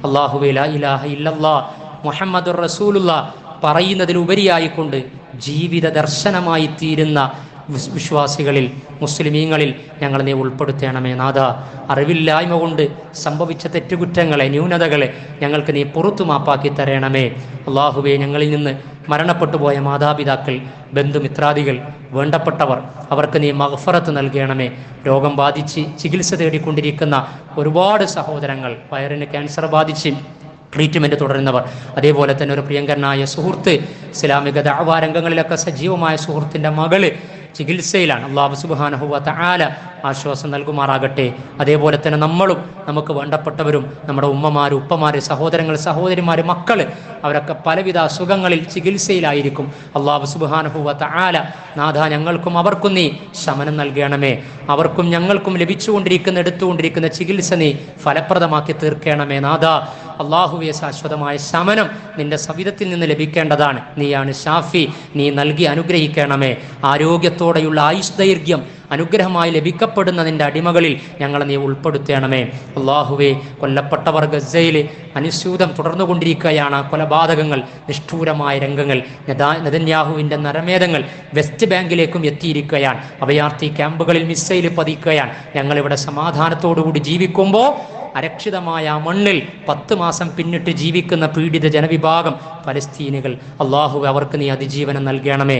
അല്ലാഹുവേ ലാ ഇലാഹ ഇല്ലല്ലാഹ് മുഹമ്മദുർ റസൂലുള്ളാഹ് പറയുന്നതിലുപരിയായിക്കൊണ്ട് ജീവിത ദർശനമായി തീരുന്ന വിശ്വാസികളിൽ, മുസ്ലിമീങ്ങളിൽ ഞങ്ങൾ നീ ഉൾപ്പെടുത്തണമേ നാഥ. അറിവില്ലായ്മ കൊണ്ട് സംഭവിച്ച തെറ്റുകുറ്റങ്ങളെ, ന്യൂനതകളെ ഞങ്ങൾക്ക് നീ പുറത്തു മാപ്പാക്കി തരണമേ. അള്ളാഹുവേ, ഞങ്ങളിൽ നിന്ന് മരണപ്പെട്ടു പോയ മാതാപിതാക്കൾ, ബന്ധുമിത്രാദികൾ, വേണ്ടപ്പെട്ടവർ, അവർക്ക് നീ മഗ്ഫറത്ത് നൽകണമേ. രോഗം ബാധിച്ച് ചികിത്സ തേടിക്കൊണ്ടിരിക്കുന്ന ഒരുപാട് സഹോദരങ്ങൾ, വയറിന് ക്യാൻസർ ബാധിച്ച് ട്രീറ്റ്മെൻറ്റ് തുടരുന്നവർ, അതേപോലെ തന്നെ ഒരു പ്രിയങ്കരനായ സുഹൃത്ത്, ഇസ്ലാമിക ദഅ്വാ രംഗങ്ങളിലൊക്കെ സജീവമായ സുഹൃത്തിൻ്റെ മകള് ചികിത്സയിലാണ്. അല്ലാഹു സുബ്ഹാനഹു വ തആല ആശ്വാസം നൽകുമാറാകട്ടെ. അതേപോലെ തന്നെ നമ്മളും നമുക്ക് വേണ്ടപ്പെട്ടവരും, നമ്മുടെ ഉമ്മമാരും ഉപ്പമാര്, സഹോദരങ്ങൾ, സഹോദരിമാര്, മക്കള്, അവരൊക്കെ പലവിധ അസുഖങ്ങളിൽ ചികിത്സയിലായിരിക്കും. അല്ലാഹു സുബ്ഹാനഹു വ തആല നാഥ ഞങ്ങൾക്കും അവർക്കും നീ ശമനം നൽകണമേ. അവർക്കും ഞങ്ങൾക്കും എടുത്തുകൊണ്ടിരിക്കുന്ന ചികിത്സ നീ ഫലപ്രദമാക്കി തീർക്കണമേ നാഥ. അള്ളാഹുവെ, ശാശ്വതമായ ശമനം നിന്റെ സവിധത്തിൽ നിന്ന് ലഭിക്കേണ്ടതാണ്. നീയാണ് ഷാഫി, നീ നൽകി അനുഗ്രഹിക്കണമേ. ആരോഗ്യത്തോടെയുള്ള ആയുഷ് ദൈർഘ്യം അനുഗ്രഹമായി ലഭിക്കപ്പെടുന്ന നിന്റെ അടിമകളിൽ ഞങ്ങളെ നീ ഉൾപ്പെടുത്തണമേ. അള്ളാഹുവെ, കൊല്ലപ്പെട്ടവർ ഗസയിൽ അനുസ്യൂതം തുടർന്നുകൊണ്ടിരിക്കുകയാണ്. കൊലപാതകങ്ങൾ, നിഷ്ഠൂരമായ രംഗങ്ങൾ, നെതന്യാഹുവിൻ്റെ നരമേധങ്ങൾ വെസ്റ്റ് ബാങ്കിലേക്കും എത്തിയിരിക്കുകയാണ്. അഭയാർത്ഥി ക്യാമ്പുകളിൽ മിസൈൽ പതിക്കുകയാണ്. ഞങ്ങളിവിടെ സമാധാനത്തോടുകൂടി ജീവിക്കുമ്പോൾ അരക്ഷിതമായ ആ മണ്ണിൽ 10 മാസം പിന്നിട്ട് ജീവിക്കുന്ന പീഡിത ജനവിഭാഗം പലസ്തീനുകൾ, അള്ളാഹു അവർക്ക് നീ അതിജീവനം നൽകണമേ.